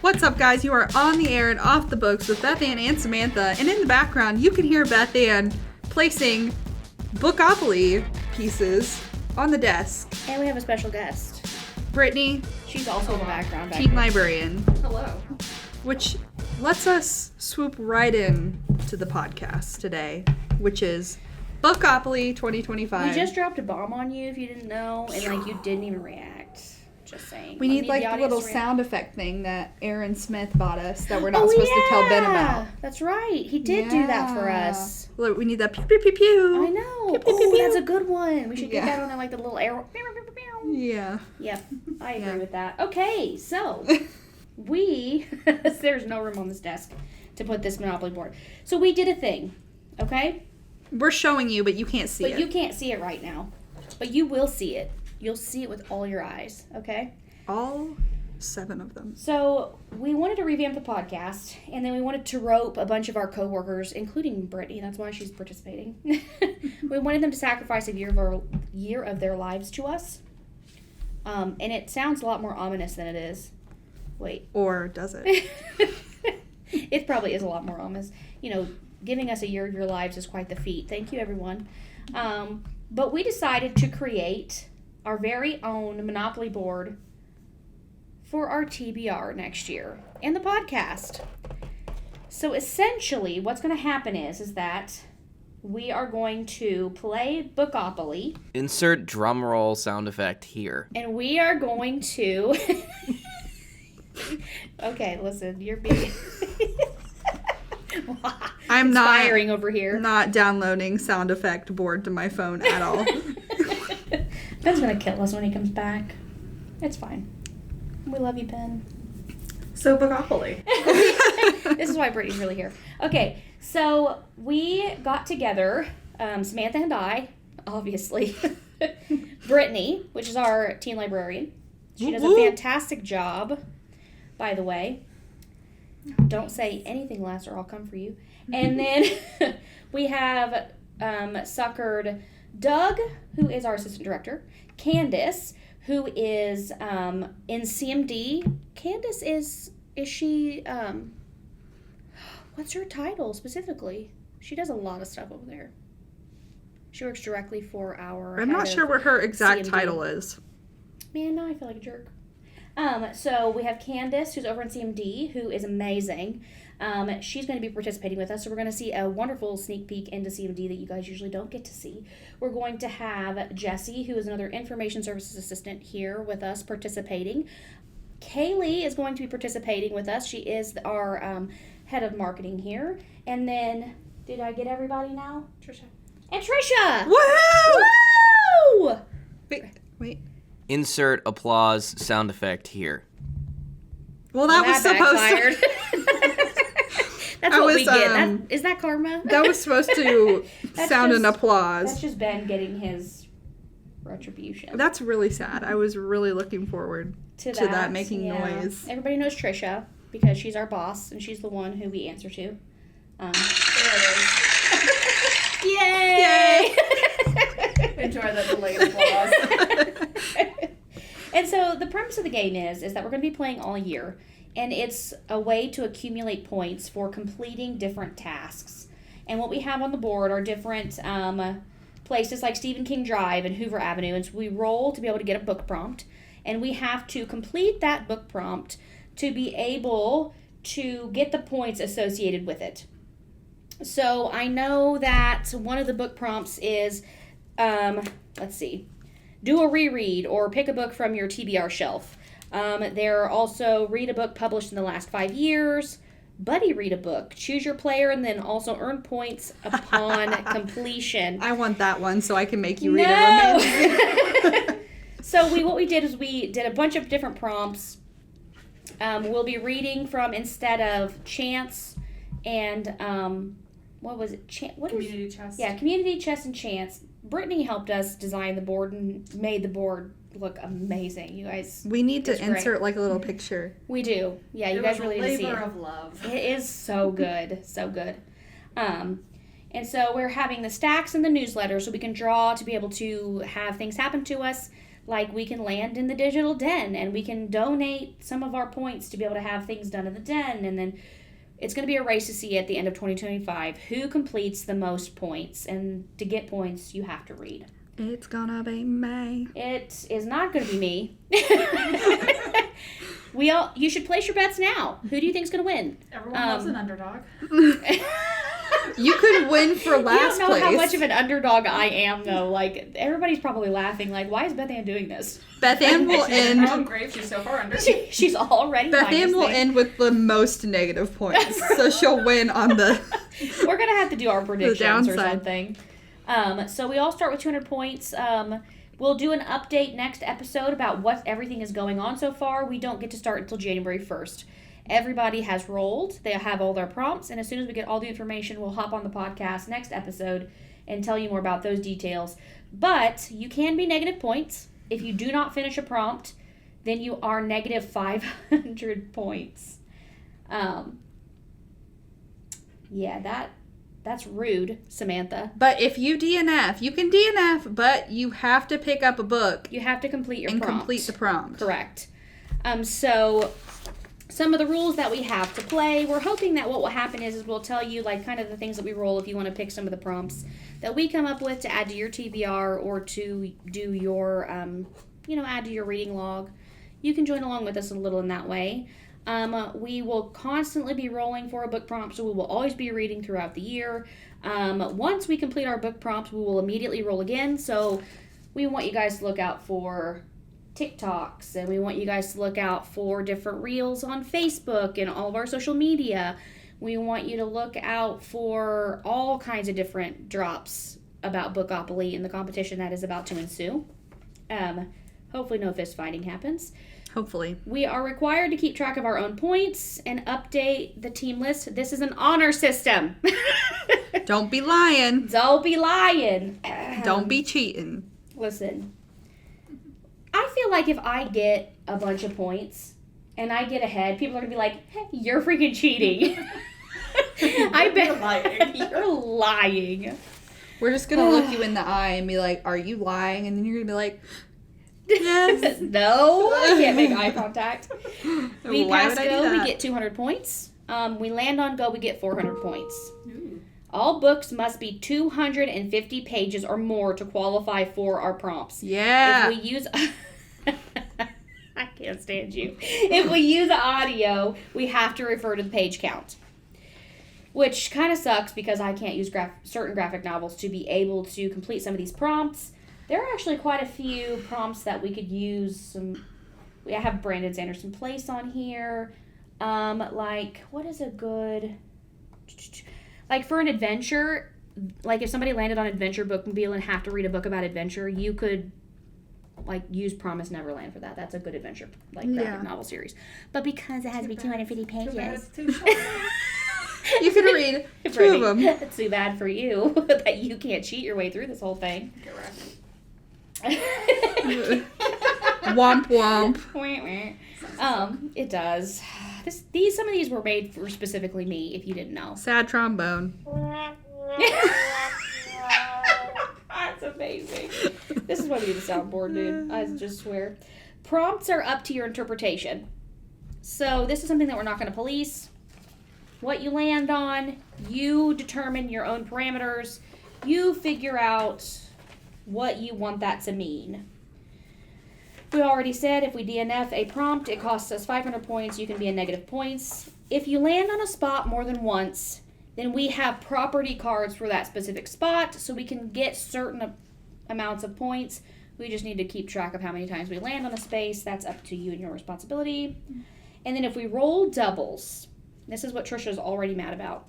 What's up, guys? You are on the air and off the books with Bethann and Samantha. And in the background, you can hear Bethann placing Bookopoly pieces on the desk. And we have a special guest. Brittany. She's also in the background. Team librarian. Hello. Which lets us swoop right in to the podcast today, which is Bookopoly 2025. We just dropped a bomb on you if you didn't know, and you didn't even react. Just saying. We need the little sound effect thing that Aaron Smith bought us that we're not supposed to tell Ben about. That's right. He did do that for us. Look, we need that pew pew pew pew. I know. Pew, pew, pew, pew. That's a good one. We should get that on there, the little arrow. Yeah. Yep. I agree with that. Okay, so there's no room on this desk to put this Monopoly board. So we did a thing, okay? We're showing you, but you can't see it. But you can't see it right now. But you will see it. You'll see it with all your eyes, okay? All 7 of them. So we wanted to revamp the podcast, and then we wanted to rope a bunch of our coworkers, including Brittany. That's why she's participating. We wanted them to sacrifice a year of their lives to us. And it sounds a lot more ominous than it is. Wait. Or does it? It probably is a lot more ominous. You know, giving us a year of your lives is quite the feat. Thank you, everyone. But we decided to create our very own Monopoly board for our TBR next year and the podcast. So essentially, what's going to happen is that we are going to play Bookopoly. Insert drum roll sound effect here. And we are going to... Okay, listen, you're being... I'm inspiring over here. Not downloading sound effect board to my phone at all. Ben's gonna kill us when he comes back. It's fine. We love you, Ben. So Bookopoly. This is why Brittany's really here. Okay, so we got together, Samantha and I, obviously. Brittany, which is our teen librarian. She does a fantastic job, by the way. Don't say anything less or I'll come for you. And then we have suckered Doug, who is our assistant director. Candace, who is in CMD. Candace is she, what's her title specifically? She does a lot of stuff over there. She works directly for our I'm not sure what her exact CMD. title is. Man, now I feel like a jerk. So we have Candace, who's over in CMD, who is amazing. She's going to be participating with us, so we're going to see a wonderful sneak peek into CMD that you guys usually don't get to see. We're going to have Jessie, who is another information services assistant, here with us participating. Kaylee is going to be participating with us. She is our head of marketing here. And then, did I get everybody now? Trisha. And Trisha! Woohoo! Woo! Wait. Insert applause sound effect here. Well, that was backfired. That's what we get. Is that karma? That was supposed to sound an applause. That's just Ben getting his retribution. That's really sad. I was really looking forward to that making noise. Everybody knows Trisha because she's our boss and she's the one who we answer to. There it is. Yay! Enjoy that delayed applause. And so the premise of the game is that we're going to be playing all year, and it's a way to accumulate points for completing different tasks. And what we have on the board are different places like Stephen King Drive and Hoover Avenue, and so we roll to be able to get a book prompt, and we have to complete that book prompt to be able to get the points associated with it. So I know that one of the book prompts is, let's see, do a reread or pick a book from your TBR shelf. There are also read a book published in the last 5 years, buddy read a book, choose your player, and then also earn points upon completion. I want that one so I can make you read it. So what we did is we did a bunch of different prompts. We'll be reading from, instead of chance and what was it? Community chest. Yeah, community chest and chance. Brittany helped us design the board and made the board look amazing. You guys, we need to insert great. A little picture. We do. Yeah, you guys really need to see it. Labor of love. It is so good, so good. And so we're having the stacks in the newsletter so we can draw to be able to have things happen to us. Like, we can land in the digital den, and we can donate some of our points to be able to have things done in the den, and then it's going to be a race to see at the end of 2025 who completes the most points. And to get points, you have to read. It's gonna be me. It is not going to be me. You should place your bets now. Who do you think is going to win? Everyone loves an underdog. You could win for last You don't know place. how much of an underdog I am, though. Like, everybody's probably laughing. Like, why is Bethann doing this? Bethann will She's in her own end. grave. She's so far under. She's already Bethann will end with the most negative points, so she'll win on the. We're gonna have to do our predictions or downside. something. So we all start with 200 points. We'll do an update next episode about what everything is going on so far. We don't get to start until January 1st. Everybody has rolled. They have all their prompts, and as soon as we get all the information, we'll hop on the podcast next episode and tell you more about those details. But you can be negative points. If you do not finish a prompt, then you are negative 500 points. Yeah, that's rude, Samantha. But if you DNF, you can DNF, but you have to pick up a book You have to complete your and prompt. complete the prompt. Correct. So some of the rules that we have to play, we're hoping that what will happen is we'll tell you like kind of the things that we roll if you want to pick some of the prompts that we come up with to add to your TBR or to do your, add to your reading log. You can join along with us a little in that way. We will constantly be rolling for a book prompt, so we will always be reading throughout the year. Once we complete our book prompts, we will immediately roll again. So we want you guys to look out for TikToks, and we want you guys to look out for different reels on Facebook and all of our social media. We want you to look out for all kinds of different drops about Bookopoly and the competition that is about to ensue. Hopefully no fist fighting happens. Hopefully. We are required to keep track of our own points and update the team list. This is an honor system. Don't be lying. Don't be lying. Don't be cheating. Listen, I feel like if I get a bunch of points and I get ahead, people are going to be like, hey, you're freaking cheating. I bet You're lying. you're lying. We're just going to look you in the eye and be like, are you lying? And then you're going to be like, yes. No, I can't make eye contact. We Why pass would I do go, we that? get 200 points. We land on go, we get 400 points. All books must be 250 pages or more to qualify for our prompts. Yeah. If we use... I can't stand you. If we use audio, we have to refer to the page count. Which kind of sucks because I can't use certain graphic novels to be able to complete some of these prompts. There are actually quite a few prompts that we could use. I have Brandon Sanderson Place on here. What is a good... Like, for an adventure, like, if somebody landed on Adventure Bookmobile and have to read a book about adventure, you could, like, use Promise Neverland for that. That's a good adventure, graphic novel series. But because it has to be 250 pages... You can read two of them. It's too bad for you that you can't cheat your way through this whole thing. Womp womp. It does. Some of these were made for specifically me, if you didn't know. Sad trombone. That's amazing. This is why we need a soundboard, dude. I just swear. Prompts are up to your interpretation. So this is something that we're not going to police. What you land on, you determine your own parameters. You figure out what you want that to mean. We already said if we DNF a prompt, it costs us 500 points. You can be in negative points. If you land on a spot more than once, then we have property cards for that specific spot, so we can get certain amounts of points. We just need to keep track of how many times we land on a space. That's up to you and your responsibility. And then if we roll doubles, this is what Trisha's already mad about.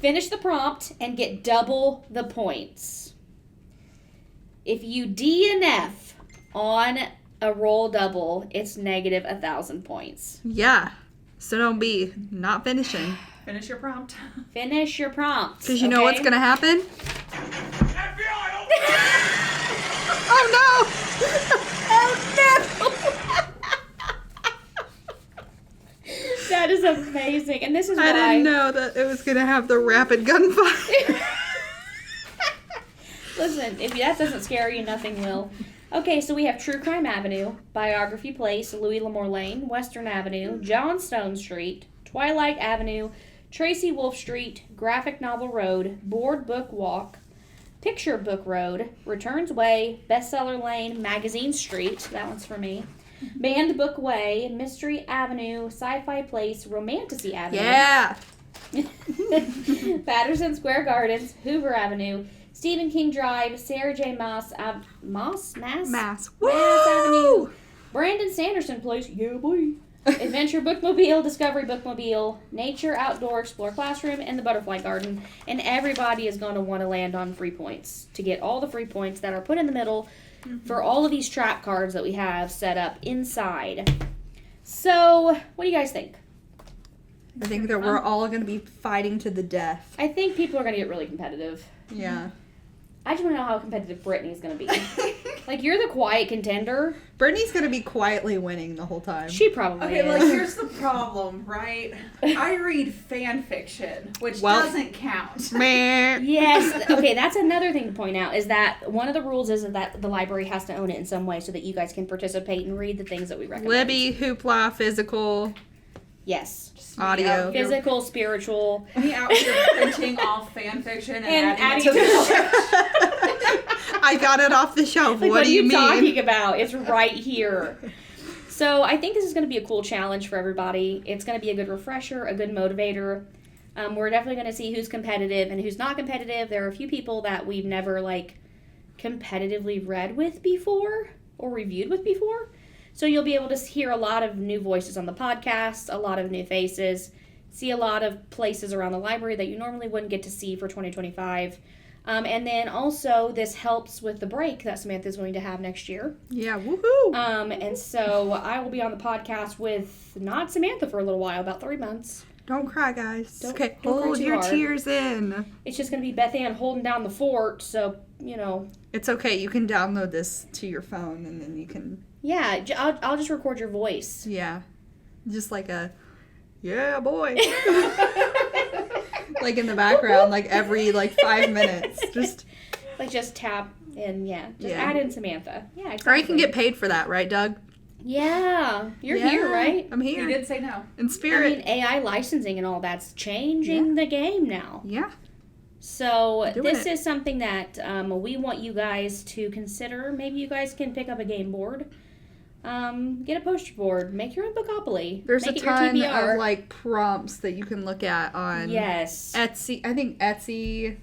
Finish the prompt and get double the points. If you DNF on a roll double, it's negative 1,000 points. Yeah. So don't be not finishing. Finish your prompt. Finish your prompt. Because you know what's going to happen? FBI! Oh no! Oh no! That is amazing. And this is why... I didn't know that it was going to have the rapid gunfire. Listen, if that doesn't scare you, nothing will. Okay, so we have True Crime Avenue, Biography Place, Louis L'Amour Lane, Western Avenue, John Stone Street, Twilight Avenue, Tracy Wolf Street, Graphic Novel Road, Board Book Walk, Picture Book Road, Returns Way, Bestseller Lane, Magazine Street, that one's for me, Banned Book Way, Mystery Avenue, Sci-Fi Place, Romantasy Avenue. Yeah. Patterson Square Gardens, Hoover Avenue, Stephen King Drive, Sarah J. Maas Woo! Avenue, Brandon Sanderson Place, yeah boy, Adventure Bookmobile, Discovery Bookmobile, Nature Outdoor Explore Classroom, and the Butterfly Garden. And everybody is going to want to land on free points to get all the free points that are put in the middle for all of these trap cards that we have set up inside. So, what do you guys think? I think that we're all going to be fighting to the death. I think people are going to get really competitive. Yeah. I just want to know how competitive Brittany's going to be. Like, you're the quiet contender. Brittany's going to be quietly winning the whole time. She probably Okay, is. like here's the problem, right? I read fan fiction, which doesn't count. Meh. Yes. Okay, that's another thing to point out, is that one of the rules is that the library has to own it in some way so that you guys can participate and read the things that we recommend. Libby, Hoopla, physical, Yes. audio. Physical, spiritual. Me out here printing off fan fiction and adding adding it to to the the shelf. I got it off the shelf. Like, what do you mean? talking about? It's right here. So I think this is going to be a cool challenge for everybody. It's going to be a good refresher, a good motivator. We're definitely going to see who's competitive and who's not competitive. There are a few people that we've never, like, competitively read with before or reviewed with before. So you'll be able to hear a lot of new voices on the podcast, a lot of new faces, see a lot of places around the library that you normally wouldn't get to see for 2025. And then also this helps with the break that Samantha's going to have next year. Yeah, woohoo! And so I will be on the podcast with not Samantha for a little while, about 3 months. Don't cry, guys. Don't Okay, cry hold too your hard. tears in. It's just going to be Bethann holding down the fort, so, you know. It's okay. You can download this to your phone, and then you can... Yeah, I'll just record your voice. Yeah. Just like a... Yeah, boy. Like in the background, like every, 5 minutes. Just... Like, just tap and, just Yeah. add in Samantha. Yeah, exactly. Or you can get paid for that, right, Doug? Yeah, you're here, right? I'm You here. did say no. In I spirit. mean, AI licensing and all that's changing the game now. Yeah. So Doing this it. is something that we want you guys to consider. Maybe you guys can pick up a game board, get a poster board, make your own Bookopoly. There's make a it your ton TBR. of, prompts that you can look at on Yes. Etsy. I think Etsy,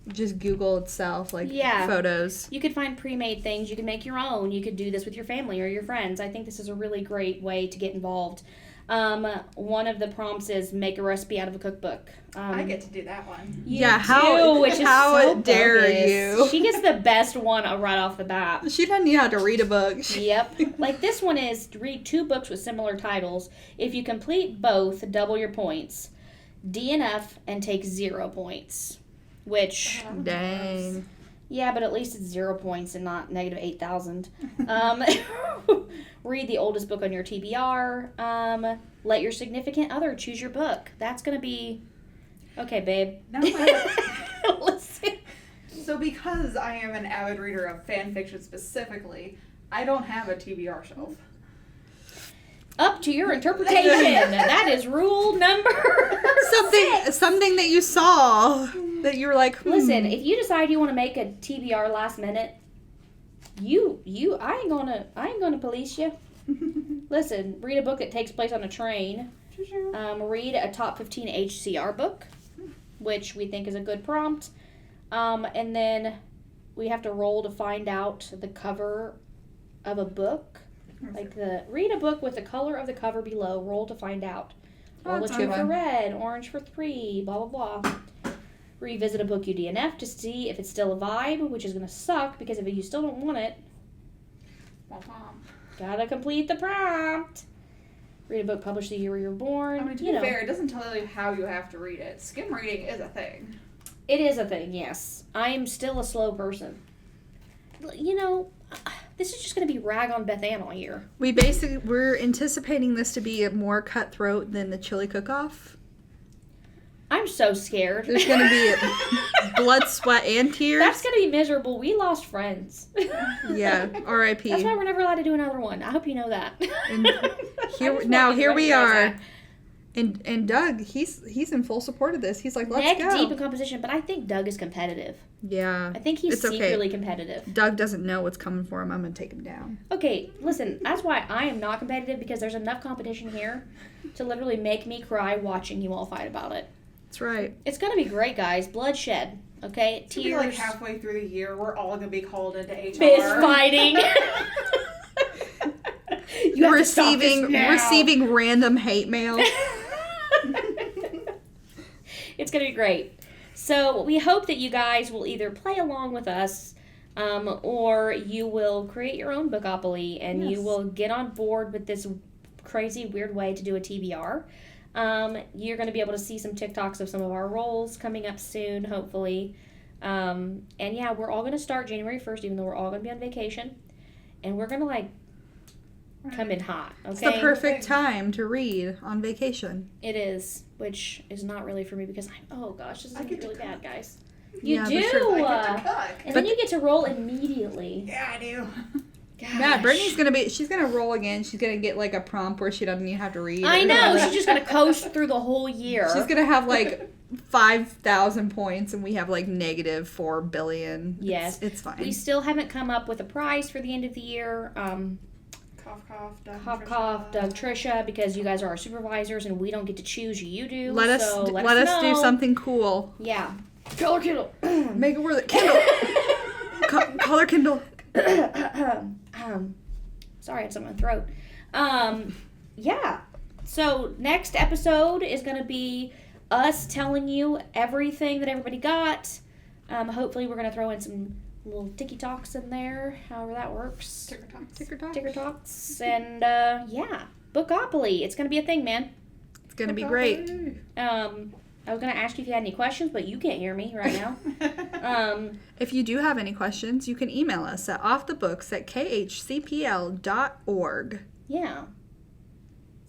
just Google itself, Yeah. photos. You could find pre-made things. You could make your own. You could do this with your family or your friends. I think this is a really great way to get involved. One of the prompts is make a recipe out of a cookbook. I get to do that one. You Yeah, how- do, which is how so dare bogus. you. She gets the best one right off the bat. She doesn't know how to read a book. Yep. Like this one is read 2 books with similar titles. If you complete both, double your points. DNF and take 0 points. Which, Dang. yeah, but at least it's 0 points and not negative 8,000. Read the oldest book on your TBR. Let your significant other choose your book. That's going to be... Okay, babe. No, Listen. so because I am an avid reader of fan fiction specifically, I don't have a TBR shelf. Up to your interpretation. That is rule number Something that you saw that you were like, Listen, if you decide you want to make a TBR last minute, I ain't gonna police you. Listen, read a book that takes place on a train. Read a top 15 HCR book, which we think is a good prompt. And then we have to roll to find out the cover of a book. Read a book with the color of the cover below. Roll to find out. Oh, Roll a that's 2 a good for one. red, orange for 3, blah, blah, blah. Revisit a book you DNF to see if it's still a vibe, which is going to suck because if you still don't want it, gotta complete the prompt. Read a book published the year you were born. I mean, to be fair, it doesn't tell you how you have to read it. Skim reading is a thing. It is a thing, yes. I am still a slow person. You know, this is just going to be rag on Bethann all year. we're anticipating this to be more cutthroat than the chili cook-off. I'm I'm so scared. There's gonna be blood, sweat, and tears. That's gonna be miserable. We lost friends. Yeah, R.I.P. That's why we're never allowed to do another one. I hope you know that. And here we are. And Doug, he's in full support of this. He's like, let's Neck go. deep in competition, but I think Doug is competitive. Yeah. I think he's It's okay. secretly competitive. Doug doesn't know what's coming for him. I'm gonna take him down. Okay, listen, that's why I am not competitive, because there's enough competition here to literally make me cry watching you all fight about it. That's right. It's gonna be great, guys. Bloodshed, okay? It's gonna be like halfway through the year, we're all gonna be called into HR. Fist fighting. You have to stop this now. Receiving random hate mail. It's going to be great. So we hope that you guys will either play along with us or you will create your own Bookopoly and you will get on board with this crazy, weird way to do a TBR. You're going to be able to see some TikToks of some of our roles coming up soon, hopefully. And yeah, we're all going to start January 1st, even though we're all going to be on vacation. And we're going to come in hot, okay? It's the perfect time to read on vacation. It is, which is not really for me because oh gosh, this is going to be really bad, guys. You Yeah, do! but sure. I get to cook. And then you get to roll immediately. Yeah, I do. Gosh. Yeah, Brittany's she's gonna roll again. She's gonna get a prompt where she doesn't even have to read. I know, she's just going to coast through the whole year. She's gonna have 5,000 points, and we have negative 4 billion. Yes. It's fine. We still haven't come up with a prize for the end of the year. Cough, cough, Doug, Cough, Trisha. cough, Doug, Trisha, because you guys are our supervisors and we don't get to choose, you do. Let us do know. something cool. Yeah. Color Kindle. Make it worth it. Kindle. Color Kindle. Sorry, I had something in my throat. Yeah. So next episode is going to be us telling you everything that everybody got. Hopefully we're going to throw in some little ticky talks in there, however that works. Ticker talks. And yeah, Bookopoly. It's going to be a thing, man. It's going to be great. I was going to ask you if you had any questions, but you can't hear me right now. If you do have any questions, you can email us at offthebooks@khcpl.org. Yeah.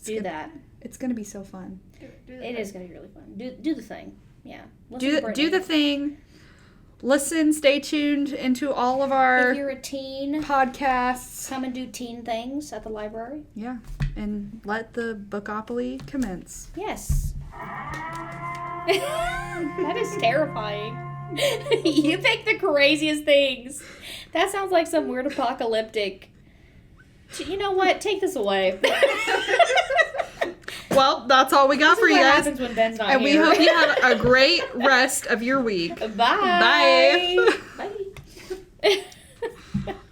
Do that. It's going to be so fun. It is going to be really fun. Do the thing. Yeah. Do the thing. Listen, stay tuned into all of our If you're a teen, podcasts. come and do teen things at the library. Yeah, and let the Bookopoly commence. Yes. That is terrifying. You pick the craziest things. That sounds like some weird apocalyptic. You know what? Take this away. Well, that's all we got for you What guys. happens when Ben's not And here. we hope you have a great rest of your week. Bye. Bye. Bye.